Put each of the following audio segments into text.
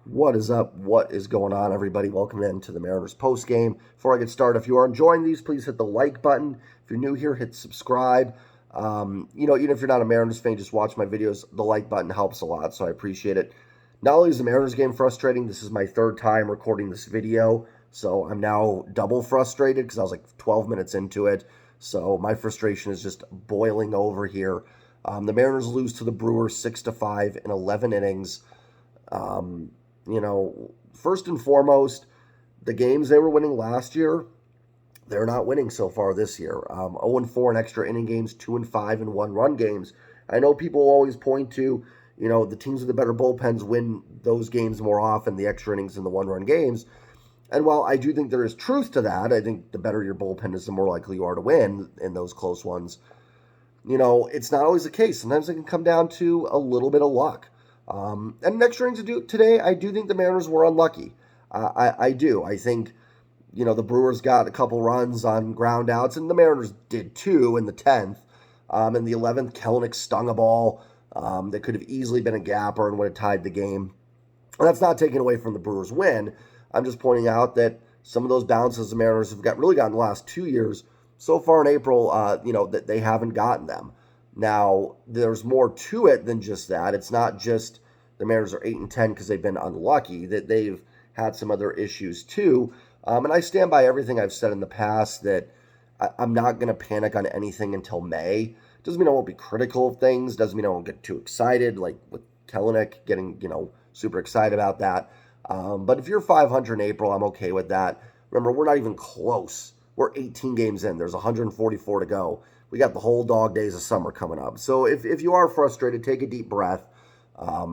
What is up? What is going on, everybody? Welcome into the Mariners postgame. Before I get started, if you are enjoying these, please hit the like button. If you're new here, hit subscribe. Even if you're not a Mariners fan, just watch my videos. The like button helps a lot, so I appreciate it. Not only is the Mariners game frustrating, this is my third time recording this video, so I'm now double frustrated because I was like 12 minutes into it. So my frustration is just boiling over here. The Mariners lose to the Brewers 6-5 in 11 innings. Um, First and foremost, the games they were winning last year, they're not winning so far this year. 0-4 in extra inning games, 2-5 in one-run games. I know people always point to, the teams with the better bullpens win those games more often, the extra innings and the one-run games. And while I do think there is truth to that, I think the better your bullpen is, the more likely you are to win in those close ones. It's not always the case. Sometimes it can come down to a little bit of luck. And next innings to do today, I do think the Mariners were unlucky. I do. I think, the Brewers got a couple runs on ground outs, and the Mariners did too in the 10th. In the 11th, Kelenic stung a ball that could have easily been a gapper and would have tied the game. And that's not taken away from the Brewers' win. I'm just pointing out that some of those bounces the Mariners have really gotten the last 2 years, so far in April, that they haven't gotten them. Now, there's more to it than just that. It's not just the Mariners are 8-10 because they've been unlucky, that they've had some other issues too. And I stand by everything I've said in the past that I'm not going to panic on anything until May. Doesn't mean I won't be critical of things. Doesn't mean I won't get too excited, like with Kelenic getting, super excited about that. But if you're 500 in April, I'm okay with that. Remember, we're not even close. We're 18 games in. There's 144 to go. We got the whole dog days of summer coming up. So if you are frustrated, take a deep breath. I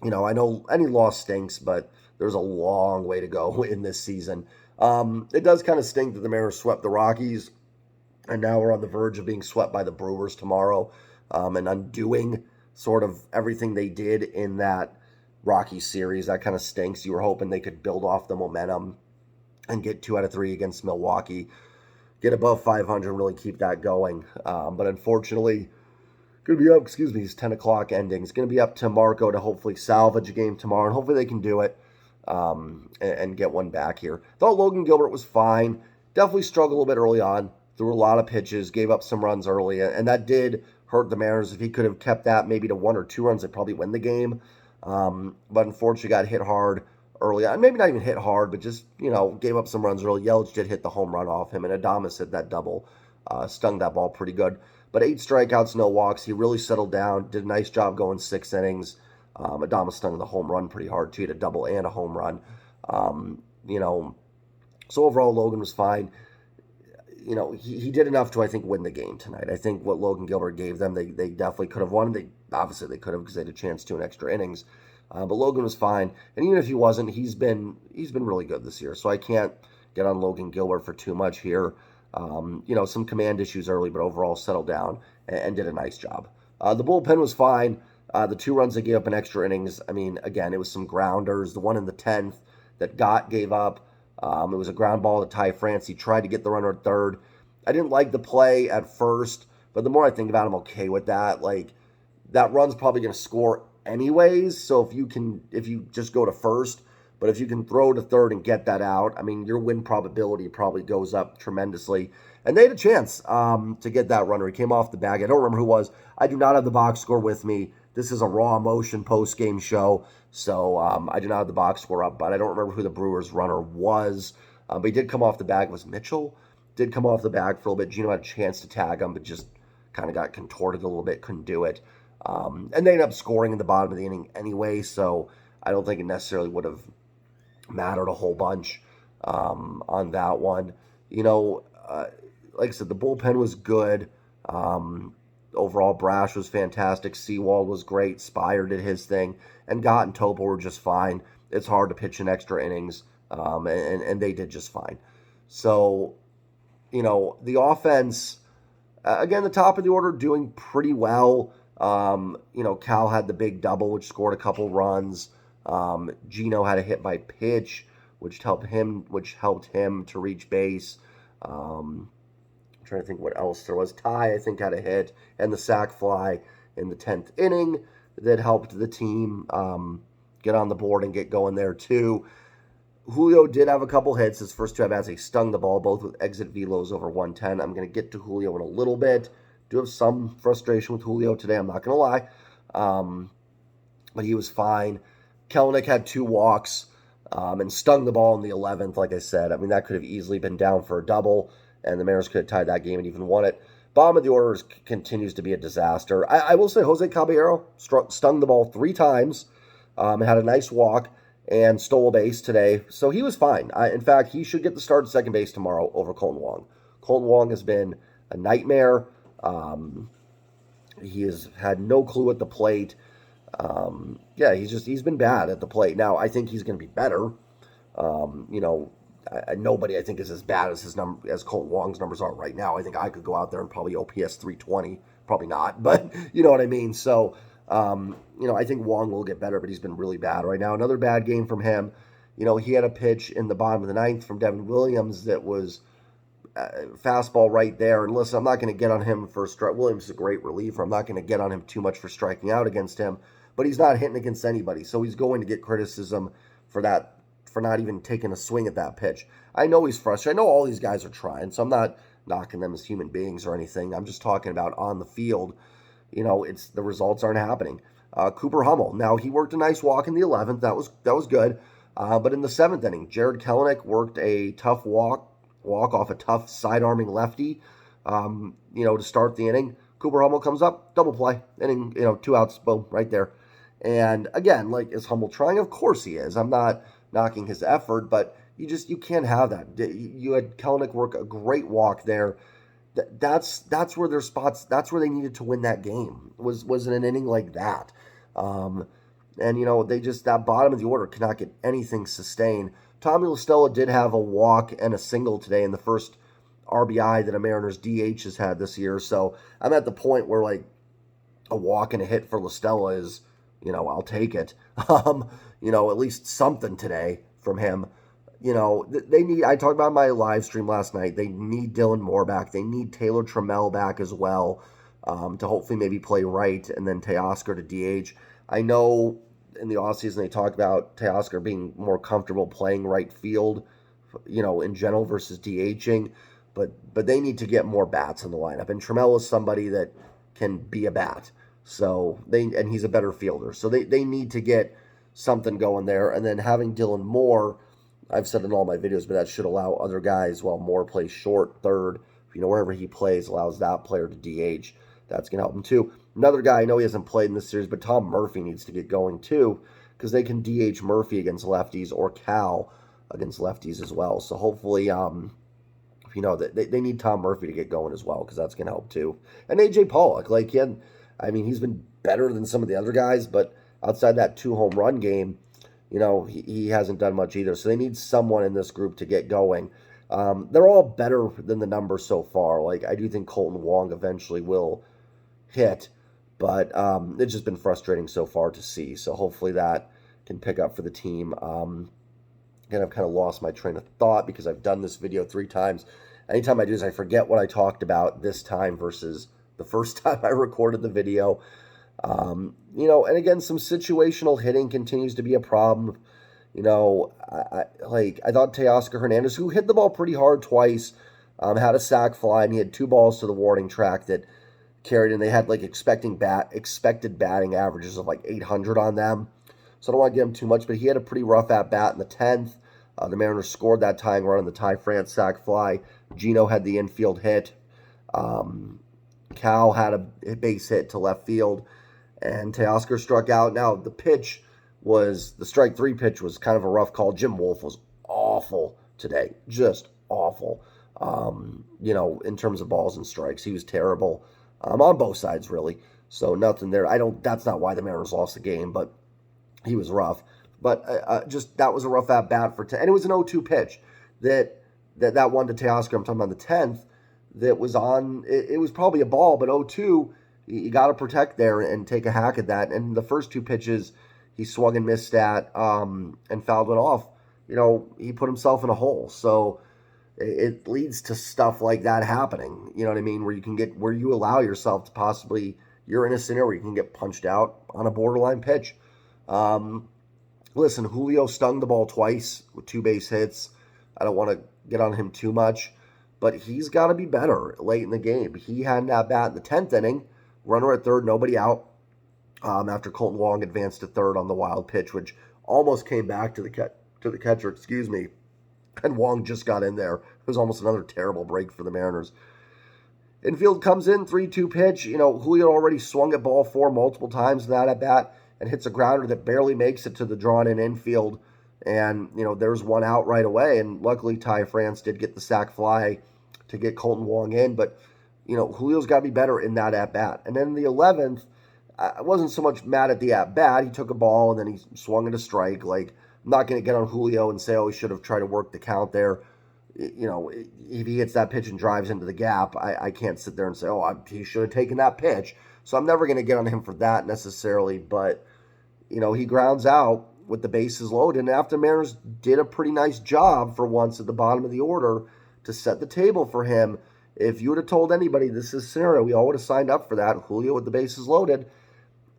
know any loss stinks, but there's a long way to go in this season. It does kind of stink that the Mariners swept the Rockies, and now we're on the verge of being swept by the Brewers tomorrow, and undoing sort of everything they did in that Rocky series. That kind of stinks. You were hoping they could build off the momentum and get 2 out of 3 against Milwaukee, get above 500, and really keep that going. But unfortunately, going to be up, these 10 o'clock endings. Going to be up to Marco to hopefully salvage a game tomorrow, and hopefully they can do it and get one back here. Thought Logan Gilbert was fine. Definitely struggled a little bit early on. Threw a lot of pitches, gave up some runs early, and that did hurt the Mariners. If he could have kept that maybe to 1 or 2 runs, they'd probably win the game. But unfortunately got hit hard early on. Maybe not even hit hard, but just, gave up some runs early. Yelich did hit the home run off him, and Adames hit that double. Stung that ball pretty good. But 8 strikeouts, no walks. He really settled down. Did a nice job going 6 innings. Adames stung the home run pretty hard, too. He had a double and a home run. So overall, Logan was fine. He did enough to, I think, win the game tonight. I think what Logan Gilbert gave them, they definitely could have won. Obviously they could have because they had a chance to in extra innings. But Logan was fine. And even if he wasn't, he's been really good this year. So I can't get on Logan Gilbert for too much here. Some command issues early, but overall settled down and did a nice job. The bullpen was fine. The 2 runs they gave up in extra innings, again, it was some grounders. The one in the 10th that gave up, it was a ground ball to Ty France. He tried to get the runner at third. I didn't like the play at first, but the more I think about it, I'm okay with that. Like, that run's probably going to score anyways, so if you just go to first, but if you can throw to third and get that out, your win probability probably goes up tremendously. And they had a chance to get that runner. He came off the bag. I don't remember who it was. I do not have the box score with me. This is a raw emotion post-game show, so I do not have the box score up, but I don't remember who the Brewers runner was. But he did come off the bag. It was Mitchell? Did come off the bag for a little bit. Gino had a chance to tag him, but just kind of got contorted a little bit, couldn't do it. And they ended up scoring in the bottom of the inning anyway, so I don't think it necessarily would have mattered a whole bunch on that one. Like I said, the bullpen was good. Overall, Brash was fantastic. Seawald was great. Spire did his thing. And Gott and Topa were just fine. It's hard to pitch in extra innings, and they did just fine. So, the offense, again, the top of the order doing pretty well. Cal had the big double, which scored a couple runs. Gino had a hit by pitch, which helped him to reach base. I'm trying to think what else there was. Ty, I think, had a hit, and the sac fly in the 10th inning that helped the team get on the board and get going there too. Julio did have a couple hits. His first two at-bats, he stung the ball, both with exit velos over 110. I'm going to get to Julio in a little bit. Do have some frustration with Julio today, I'm not going to lie. But he was fine. Kelenic had 2 walks and stung the ball in the 11th, like I said. I mean, that could have easily been down for a double, and the Mariners could have tied that game and even won it. Bottom of the order continues to be a disaster. I will say Jose Caballero stung the ball 3 times, had a nice walk, and stole a base today. So he was fine. In fact, he should get the start at second base tomorrow over Colton Wong. Colton Wong has been a nightmare. He has had no clue at the plate. He's been bad at the plate. Now, I think he's going to be better. Nobody, I think, is as bad as Colton Wong's numbers are right now. I think I could go out there and probably OPS 320. Probably not, but you know what I mean. So, I think Wong will get better, but he's been really bad right now. Another bad game from him. He had a pitch in the bottom of the 9th from Devin Williams that was fastball right there. And listen, I'm not going to get on him for strike. Williams is a great reliever. I'm not going to get on him too much for striking out against him, but he's not hitting against anybody. So he's going to get criticism for that, for not even taking a swing at that pitch. I know he's frustrated. I know all these guys are trying, so I'm not knocking them as human beings or anything. I'm just talking about on the field. It's the results aren't happening. Cooper Hummel. Now, he worked a nice walk in the 11th. That was good. But in the 7th inning, Jared Kelenic worked a tough walk off a tough side-arming lefty, to start the inning. Cooper Hummel comes up, double play, inning, 2 outs, boom, right there. And again, is Hummel trying? Of course he is. I'm not knocking his effort, but you can't have that. You had Kelenic work a great walk there. That's where their spots. That's where they needed to win that game. Was in an inning like that, and they just, that bottom of the order cannot get anything sustained. Tommy La Stella did have a walk and a single today in the first RBI that a Mariners DH has had this year. So I'm at the point where a walk and a hit for La Stella is, I'll take it. At least something today from him. They need, I talked about in my live stream last night, they need Dylan Moore back. They need Taylor Trammell back as well, to hopefully maybe play right, and then Teoscar to DH. I know in the offseason they talked about Teoscar being more comfortable playing right field, in general versus DHing, but they need to get more bats in the lineup. And Trammell is somebody that can be a bat. So and he's a better fielder. So they need to get something going there. And then having Dylan Moore, I've said in all my videos, but that should allow other guys, while Moore plays short, third, wherever he plays, allows that player to DH. That's going to help him too. Another guy, I know he hasn't played in this series, but Tom Murphy needs to get going too, because they can DH Murphy against lefties or Cal against lefties as well. So hopefully, they need Tom Murphy to get going as well, because that's going to help too. And AJ Pollock, he's been better than some of the other guys, but outside that 2 home run game, he hasn't done much either. So they need someone in this group to get going. They're all better than the numbers so far. I do think Colton Wong eventually will hit, but it's just been frustrating so far to see. So hopefully that can pick up for the team. Again, I've kind of lost my train of thought because I've done this video 3 times. Anytime I do this, I forget what I talked about this time versus the first time I recorded the video. And again, some situational hitting continues to be a problem. I thought Teoscar Hernandez, who hit the ball pretty hard twice, had a sac fly, and he had 2 balls to the warning track that carried, and they had expected batting averages of 800 on them. So I don't want to give him too much, but he had a pretty rough at bat in the 10th. The Mariners scored that tying run on the Ty France sac fly. Gino had the infield hit. Cal had a base hit to left field, and Teoscar struck out. Now, the strike 3 pitch was kind of a rough call. Jim Wolf was awful today, just awful. In terms of balls and strikes, he was terrible on both sides, really. So nothing there. That's not why the Mariners lost the game, but he was rough. But that was a rough at bat and it was an 0-2 pitch that one to Teoscar. I'm talking about the 10th. That was on. It was probably a ball, but 0-2. You got to protect there and take a hack at that. And the first 2 pitches, he swung and missed at and fouled it off. He put himself in a hole. So it leads to stuff like that happening. You know what I mean? Where you allow yourself to possibly, you're in a scenario where you can get punched out on a borderline pitch. Listen, Julio stung the ball twice with 2 base hits. I don't want to get on him too much, but he's got to be better late in the game. He had an at bat in the 10th inning, runner at third, nobody out. After Colton Wong advanced to third on the wild pitch, which almost came back to the catcher, excuse me, and Wong just got in there. It was almost another terrible break for the Mariners. Infield comes in, 3-2 pitch. Julio already swung at ball 4 multiple times in that at bat and hits a grounder that barely makes it to the drawn-in infield. And, there's one out right away. And luckily, Ty France did get the sac fly to get Colton Wong in. But, Julio's got to be better in that at bat. And then in the 11th, I wasn't so much mad at the at bat. He took a ball and then he swung at a strike. I'm not going to get on Julio and say, oh, he should have tried to work the count there. If he hits that pitch and drives into the gap, I can't sit there and say, oh, he should have taken that pitch. So I'm never going to get on him for that necessarily. But, he grounds out with the bases loaded. And after Mariners did a pretty nice job for once at the bottom of the order to set the table for him. If you would have told anybody this is a scenario, we all would have signed up for that. Julio with the bases loaded.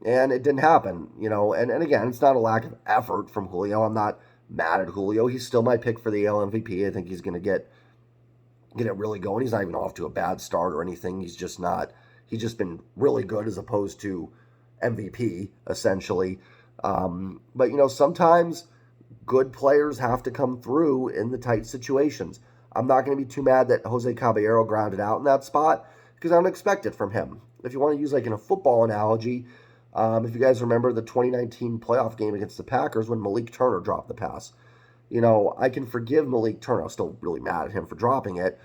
And it didn't happen, And again, it's not a lack of effort from Julio. I'm not mad at Julio. He's still my pick for the AL MVP. I think he's going to get it really going. He's not even off to a bad start or anything. He's just been really good as opposed to MVP, essentially. But, sometimes good players have to come through in the tight situations. I'm not going to be too mad that Jose Caballero grounded out in that spot because I don't expect it from him. If you want to use in a football analogy, if you guys remember the 2019 playoff game against the Packers when Malik Turner dropped the pass. I can forgive Malik Turner. I'm still really mad at him for dropping it.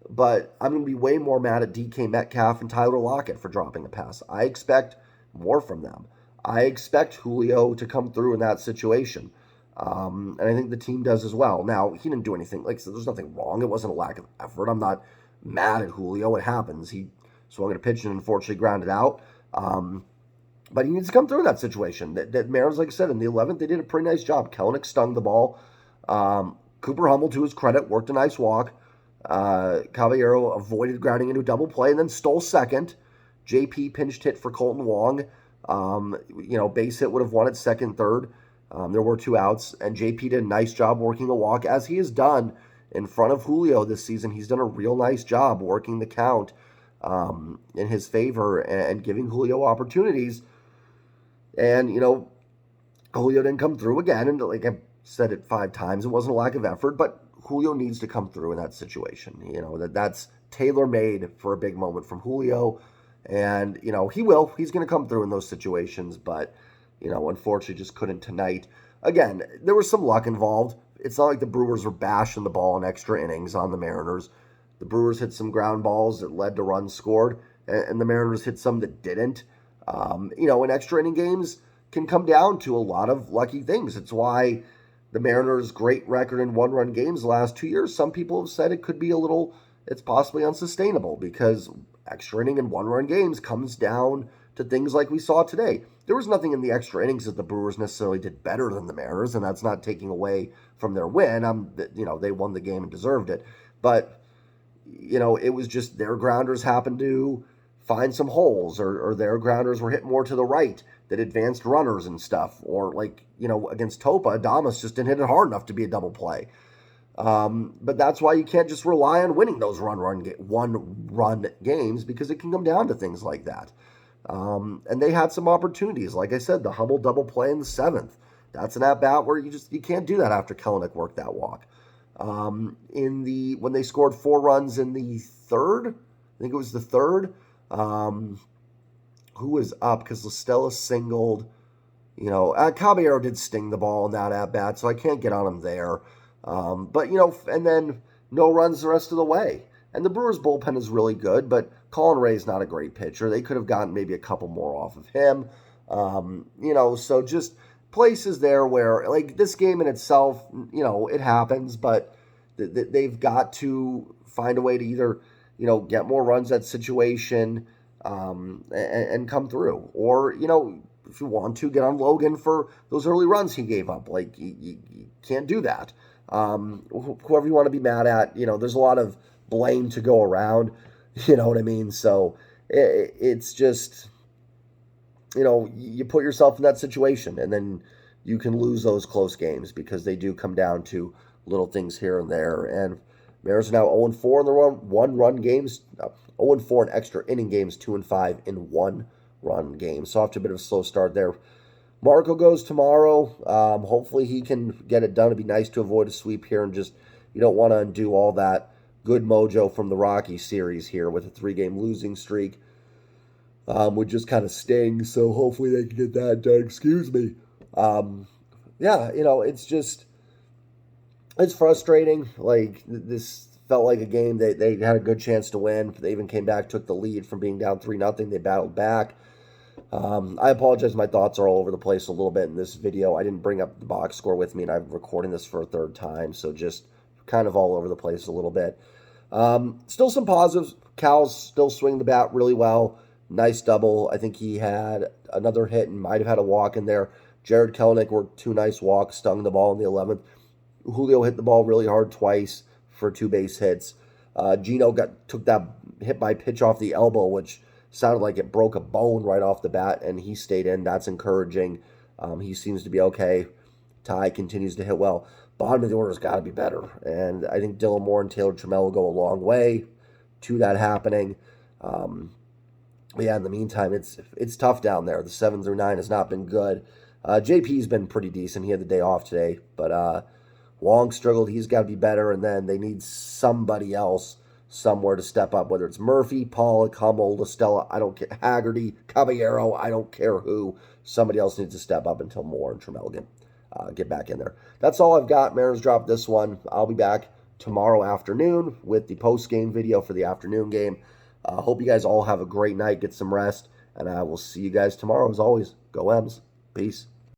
But I'm going to be way more mad at DK Metcalf and Tyler Lockett for dropping a pass. I expect more from them. I expect Julio to come through in that situation. And I think the team does as well. Now, he didn't do anything. There's nothing wrong. It wasn't a lack of effort. I'm not mad at Julio. It happens. He swung at a pitch and unfortunately grounded out. But he needs to come through that situation. That Mariners, like I said, in the 11th, they did a pretty nice job. Kelenic stung the ball. Cooper Hummel, to his credit, worked a nice walk. Caballero avoided grounding into a double play and then stole second. JP pinched hit for Colton Wong. Base hit would have won at second, third. There were 2 outs, and JP did a nice job working a walk, as he has done in front of Julio this season. He's done a real nice job working the count in his favor and giving Julio opportunities. And, Julio didn't come through again. And like I said it 5 times, it wasn't a lack of effort, but Julio needs to come through in that situation. That's tailor-made for a big moment from Julio. And, he will. He's going to come through in those situations, but, unfortunately just couldn't tonight. Again, there was some luck involved. It's not like the Brewers were bashing the ball in extra innings on the Mariners. The Brewers hit some ground balls that led to runs scored, and the Mariners hit some that didn't. In extra inning games can come down to a lot of lucky things. It's why the Mariners' great record in one-run games the last 2 years, some people have said it's possibly unsustainable because extra inning and one-run games comes down to things like we saw today. There was nothing in the extra innings that the Brewers necessarily did better than the Mariners, and that's not taking away from their win. They won the game and deserved it. But, it was just their grounders happened to find some holes, or their grounders were hit more to the right that advanced runners and stuff. Or against Topa, Adames just didn't hit it hard enough to be a double play. But that's why you can't just rely on winning those one-run games, because it can come down to things like that. And they had some opportunities. Like I said, the Hummel double play in the 7th. That's an at-bat where you can't do that after Kelenic worked that walk. When they scored 4 runs in the 3rd, I think it was the 3rd, who was up? Because LaStella singled. Caballero did sting the ball in that at-bat, so I can't get on him there. But, and then no runs the rest of the way. And the Brewers' bullpen is really good, but Colin Ray's not a great pitcher. They could have gotten maybe a couple more off of him. So just places there where, this game in itself, it happens, but they've got to find a way to either, get more runs at situation and come through. Or, if you want to, get on Logan for those early runs he gave up. You can't do that. Whoever you want to be mad at, there's a lot of blame to go around, you know what I mean? So it's just, you put yourself in that situation, and then, you can lose those close games because they do come down to little things here and there. And Mariners are now 0-4 in the one-run games, 0-4 in extra inning games, 2-5 in one-run games. So off to a bit of a slow start there. Marco goes tomorrow. Hopefully he can get it done. It'd be nice to avoid a sweep here and just, you don't want to undo all that good mojo from the Rocky series here with a 3-game losing streak. Would just kind of sting. So hopefully they can get that done. Excuse me. Yeah, it's frustrating. Like, this felt like a game they had a good chance to win. They even came back, took the lead from being down 3-0. They battled back. I apologize. My thoughts are all over the place a little bit in this video. I didn't bring up the box score with me, and I'm recording this for a third time, so just kind of all over the place a little bit. Still some positives. Cal's still swinging the bat really well. Nice double. I think he had another hit and might have had a walk in there. Jared Kelenic worked 2 nice walks, stung the ball in the 11th. Julio hit the ball really hard twice for 2 base hits. Gino took that hit by pitch off the elbow, which sounded like it broke a bone right off the bat, and he stayed in. That's encouraging. He seems to be okay. Ty continues to hit well. Bottom of the order's got to be better, and I think Dylan Moore and Taylor Trammell will go a long way to that happening. But yeah, in the meantime, it's tough down there. The 7 through 9 has not been good. JP's been pretty decent. He had the day off today, but Wong struggled. He's got to be better, and then they need somebody else somewhere to step up, whether it's Murphy, Pollock, Hummel, LaStella, I don't care, Haggerty, Caballero, I don't care who. Somebody else needs to step up until Moore and Trammell get back in there. That's all I've got. Mariners dropped this one. I'll be back tomorrow afternoon with the post-game video for the afternoon game. Hope you guys all have a great night. Get some rest, and I will see you guys tomorrow. As always, go M's. Peace.